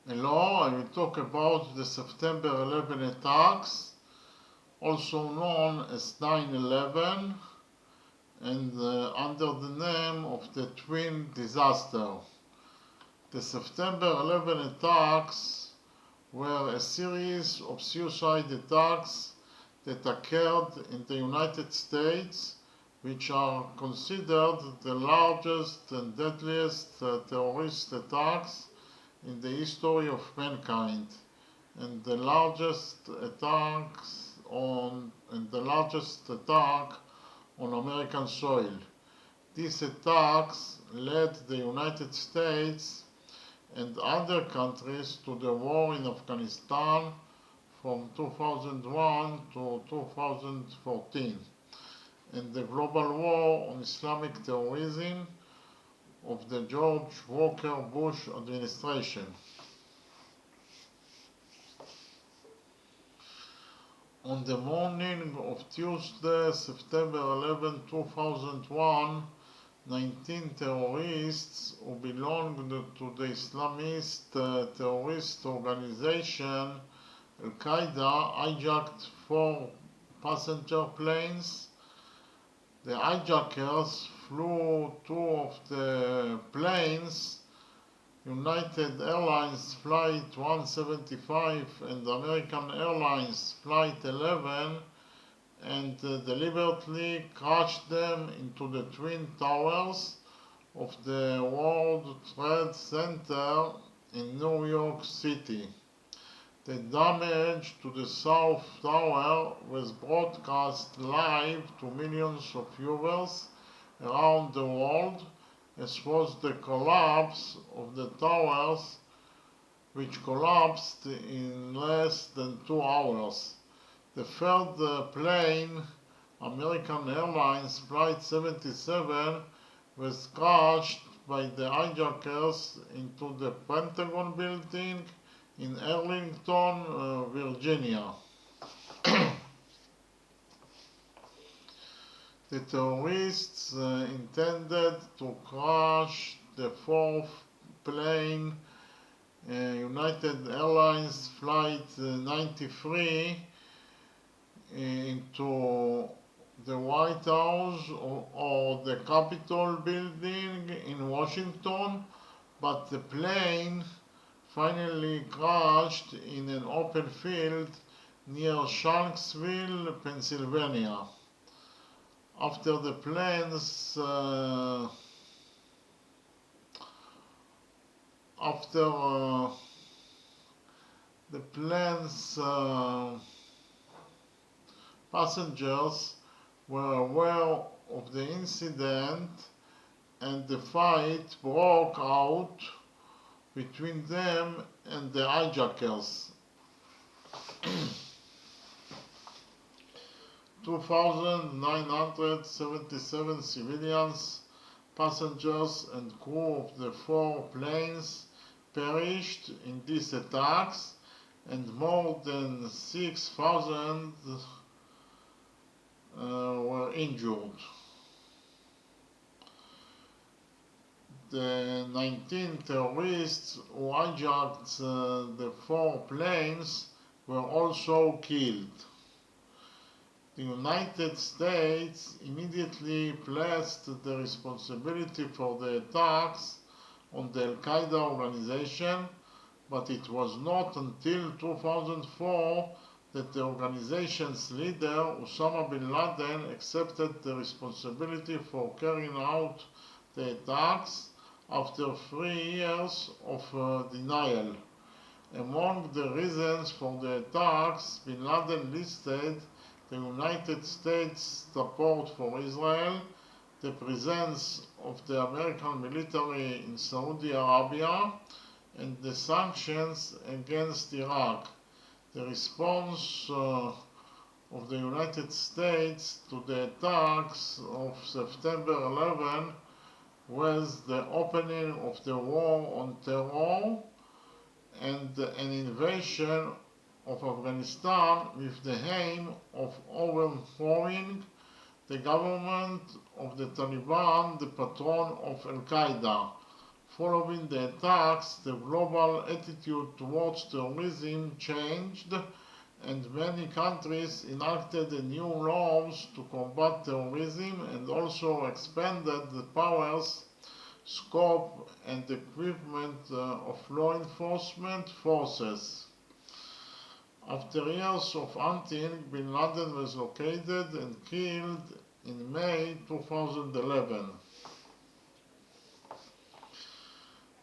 Hello, I will talk about the September 11 attacks, also known as 9/11, and under the name of the Twin Disaster. The September 11 attacks were a series of suicide attacks that occurred in the United States, which are considered the largest and deadliest terrorist attacks in the history of mankind, and the largest attack on American soil. These attacks led the United States and other countries to the war in Afghanistan from 2001 to 2014, and the global war on Islamic terrorism of the George Walker Bush administration. On the morning of Tuesday, September 11, 2001, 19 terrorists who belonged to the Islamist terrorist organization Al-Qaeda hijacked 4 passenger planes. The hijackers flew 2 of the planes, United Airlines Flight 175 and American Airlines Flight 11, and deliberately crashed them into the Twin Towers of the World Trade Center in New York City. The damage to the South Tower was broadcast live to millions of viewers around the world, as was the collapse of the towers, which collapsed in less than 2 hours. The third plane, American Airlines Flight 77, was crashed by the hijackers into the Pentagon building in Arlington, Virginia. The terrorists intended to crash the 4th plane, United Airlines Flight 93, into the White House or the Capitol building in Washington, but the plane finally crashed in an open field near Shanksville, Pennsylvania. After the planes passengers were aware of the incident, and the fight broke out between them and the hijackers. 2,977 civilians, passengers, and crew of the 4 planes perished in these attacks, and more than 6,000 were injured. The 19 terrorists who hijacked the 4 planes were also killed. The United States immediately placed the responsibility for the attacks on the Al-Qaeda organization, but it was not until 2004 that the organization's leader, Osama bin Laden, accepted the responsibility for carrying out the attacks after 3 years of denial. Among the reasons for the attacks, bin Laden listed the United States support for Israel, the presence of the American military in Saudi Arabia, and the sanctions against Iraq. The response of the United States to the attacks of September 11 was the opening of the war on terror and an invasion of Afghanistan with the aim of overthrowing the government of the Taliban, the patron of Al-Qaeda. Following the attacks, the global attitude towards terrorism changed, and many countries enacted new laws to combat terrorism and also expanded the powers, scope, and equipment of law enforcement forces. After years of hunting, bin Laden was located and killed in May 2011.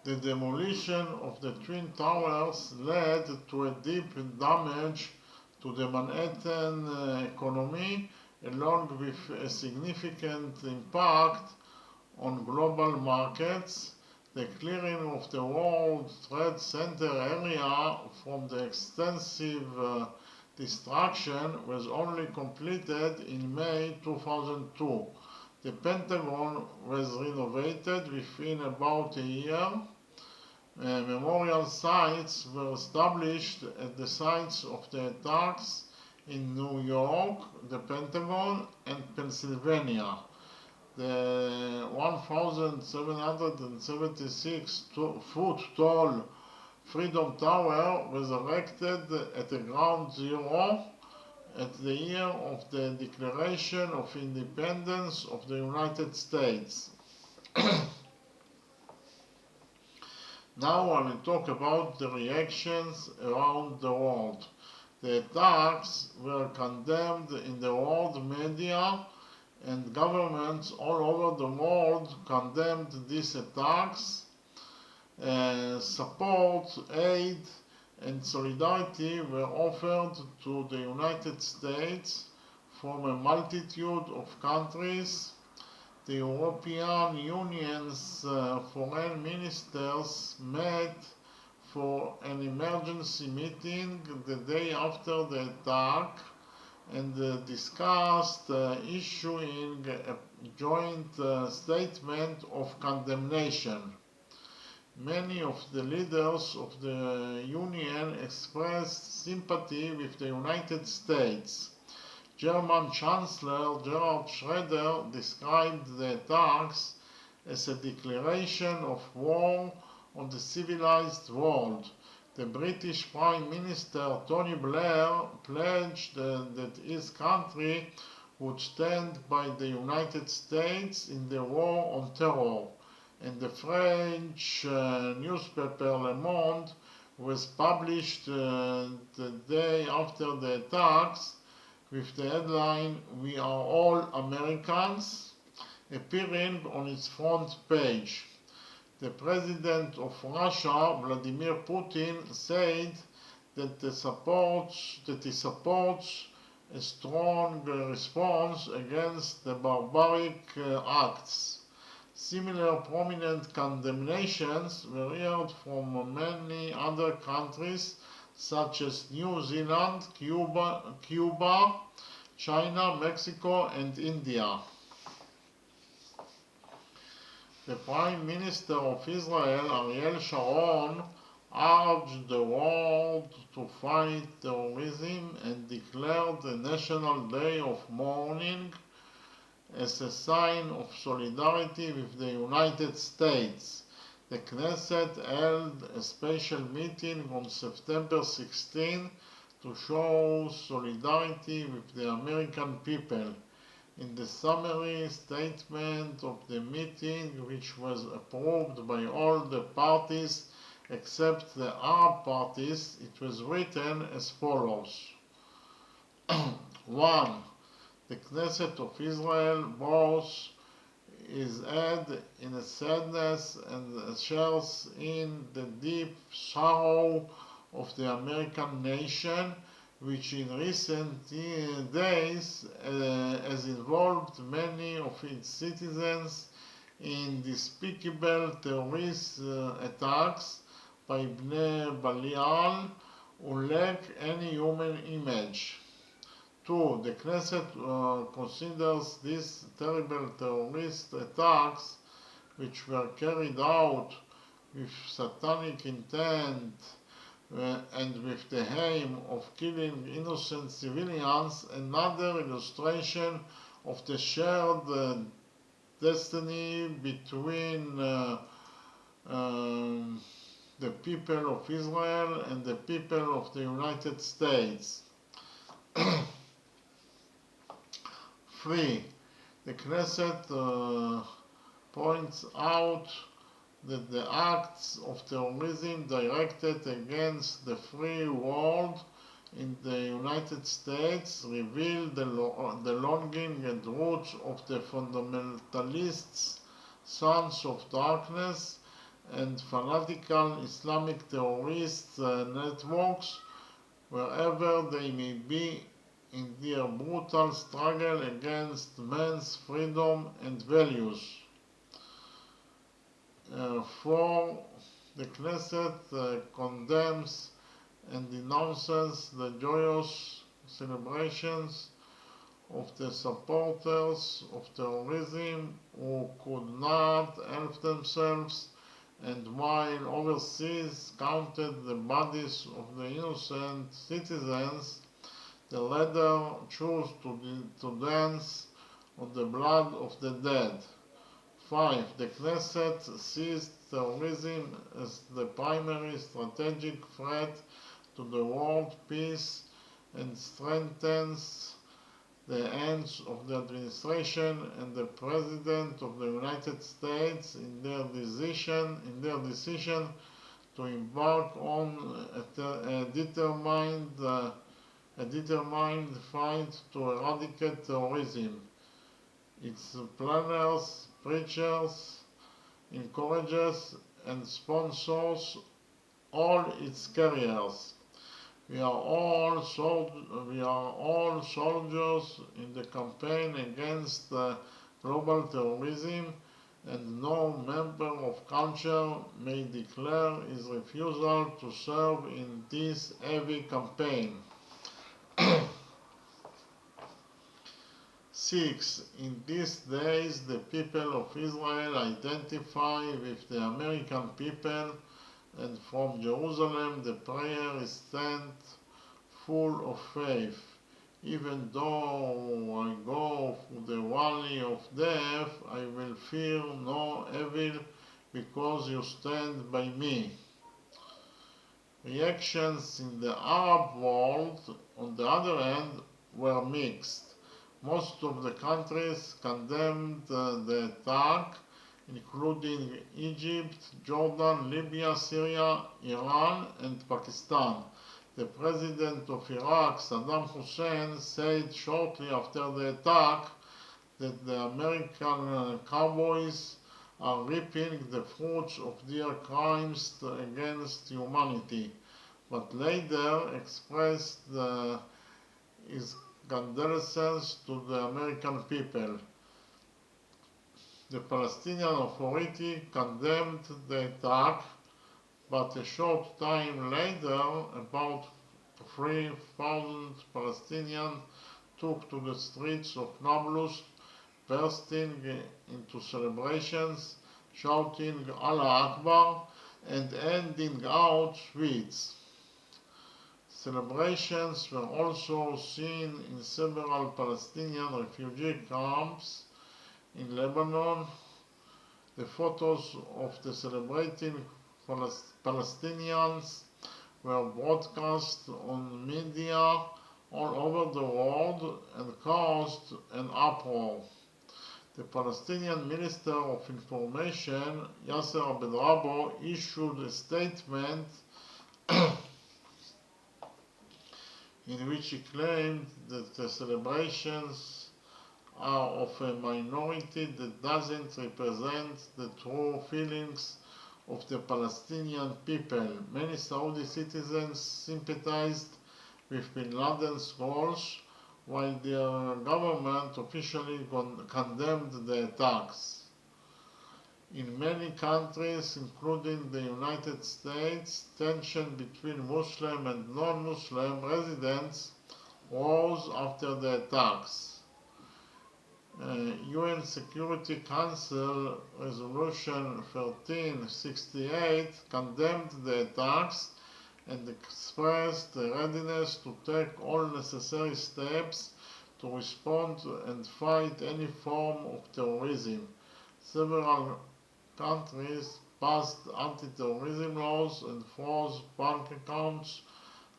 The demolition of the Twin Towers led to a deep damage to the Manhattan economy, along with a significant impact on global markets. The clearing of the World Trade Center area from the extensive destruction was only completed in May 2002. The Pentagon was renovated within about a year. Memorial sites were established at the sites of the attacks in New York, the Pentagon, and Pennsylvania. The 1,776-foot tall Freedom Tower was erected at the ground zero at the year of the Declaration of Independence of the United States. Now I will talk about the reactions around the world. The attacks were condemned in the world media, and governments all over the world condemned these attacks. Support, aid, and solidarity were offered to the United States from a multitude of countries. The European Union's foreign ministers met for an emergency meeting the day after the attack and discussed issuing a joint statement of condemnation. Many of the leaders of the Union expressed sympathy with the United States. German Chancellor Gerhard Schroeder described the attacks as a declaration of war on the civilized world. The British Prime Minister Tony Blair pledged that his country would stand by the United States in the war on terror, and the French newspaper Le Monde was published the day after the attacks with the headline, "We are all Americans," appearing on its front page. The president of Russia, Vladimir Putin, said that he supports a strong response against the barbaric acts. Similar prominent condemnations were heard from many other countries such as New Zealand, Cuba, China, Mexico, and India. The Prime Minister of Israel, Ariel Sharon, urged the world to fight terrorism and declared a national day of mourning as a sign of solidarity with the United States. The Knesset held a special meeting on September 16 to show solidarity with the American people. In the summary statement of the meeting, which was approved by all the parties except the Arab parties, it was written as follows. 1. The Knesset of Israel bows his head in sadness and shares in the deep sorrow of the American nation, which in recent days has involved many of its citizens in despicable terrorist attacks by Bnei Belial who lack any human image. 2. The Knesset considers these terrible terrorist attacks, which were carried out with satanic intent and with the aim of killing innocent civilians, another illustration of the shared destiny between um, the people of Israel and the people of the United States. 3. The Knesset points out that the acts of terrorism directed against the free world in the United States reveal the longing and roots of the fundamentalists, sons of darkness, and fanatical Islamic terrorist networks, wherever they may be, in their brutal struggle against man's freedom and values. 4. The Knesset condemns and denounces the joyous celebrations of the supporters of terrorism who could not help themselves, and while overseas counted the bodies of the innocent citizens, the latter chose to dance on the blood of the dead. 5. The Knesset sees terrorism as the primary strategic threat to the world peace and strengthens the hands of the administration and the President of the United States in their decision to embark on a determined fight to eradicate terrorism. Its planners, preachers, encouragers, and sponsors all its carriers. We are all soldiers in the campaign against global terrorism, and no member of culture may declare his refusal to serve in this heavy campaign. 6. In these days, the people of Israel identify with the American people, and from Jerusalem the prayer is sent full of faith. Even though I go through the valley of death, I will fear no evil, because you stand by me. Reactions in the Arab world, on the other hand, were mixed. Most of the countries condemned the attack, including Egypt, Jordan, Libya, Syria, Iran, and Pakistan. The president of Iraq, Saddam Hussein, said shortly after the attack that the American cowboys are reaping the fruits of their crimes against humanity, but later expressed his condolences to the American people. The Palestinian Authority condemned the attack, but a short time later, about 3,000 Palestinians took to the streets of Nablus, bursting into celebrations, shouting Allah Akbar, and handing out sweets. Celebrations were also seen in several Palestinian refugee camps in Lebanon. The photos of the celebrating Palestinians were broadcast on media all over the world and caused an uproar. The Palestinian Minister of Information, Yasser Abed-Rabo, issued a statement in which he claimed that the celebrations are of a minority that doesn't represent the true feelings of the Palestinian people. Many Saudi citizens sympathized with bin Laden's goals, while their government officially condemned the attacks. In many countries, including the United States, tension between Muslim and non-Muslim residents rose after the attacks. UN Security Council Resolution 1368 condemned the attacks and expressed a readiness to take all necessary steps to respond and fight any form of terrorism. Several countries, passed anti-terrorism laws and froze bank accounts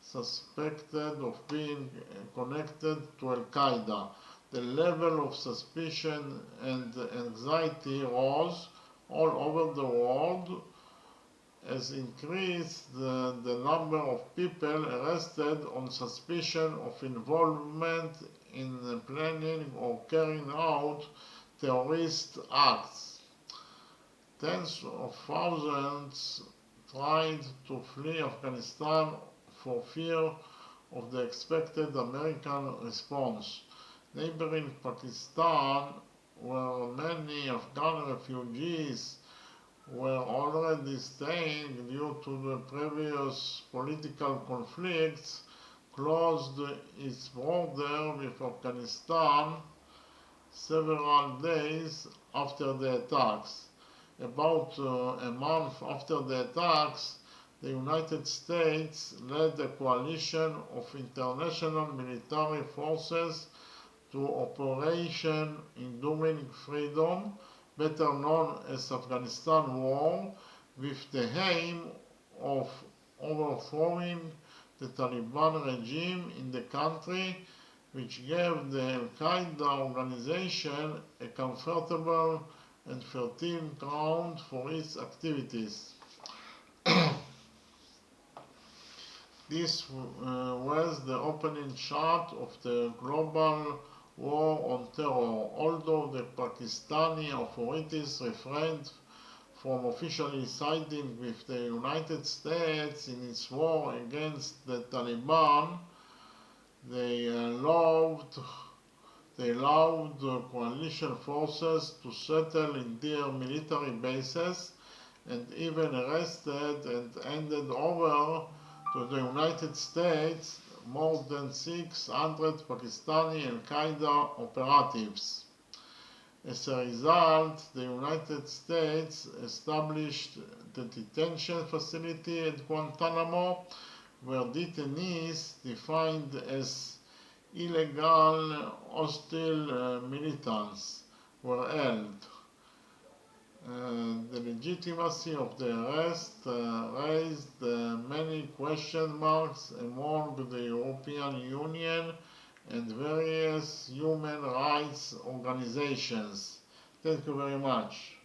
suspected of being connected to Al-Qaeda. The level of suspicion and anxiety rose all over the world has increased the number of people arrested on suspicion of involvement in planning or carrying out terrorist acts. Tens of thousands tried to flee Afghanistan for fear of the expected American response. Neighboring Pakistan, where many Afghan refugees were already staying due to the previous political conflicts, closed its border with Afghanistan several days after the attacks. About a month after the attacks, the United States led a coalition of international military forces to Operation Enduring Freedom, better known as Afghanistan War, with the aim of overthrowing the Taliban regime in the country, which gave the Al-Qaeda organization a comfortable and fertile ground for its activities. This was the opening shot of the global war on terror, although the Pakistani authorities refrained from officially siding with the United States in its war against the Taliban. They allowed the coalition forces to settle in their military bases and even arrested and handed over to the United States more than 600 Pakistani Al-Qaeda operatives. As a result, the United States established the detention facility at Guantanamo, where detainees defined as illegal hostile militants were held. The legitimacy of the arrest raised many question marks among the European Union and various human rights organizations. Thank you very much.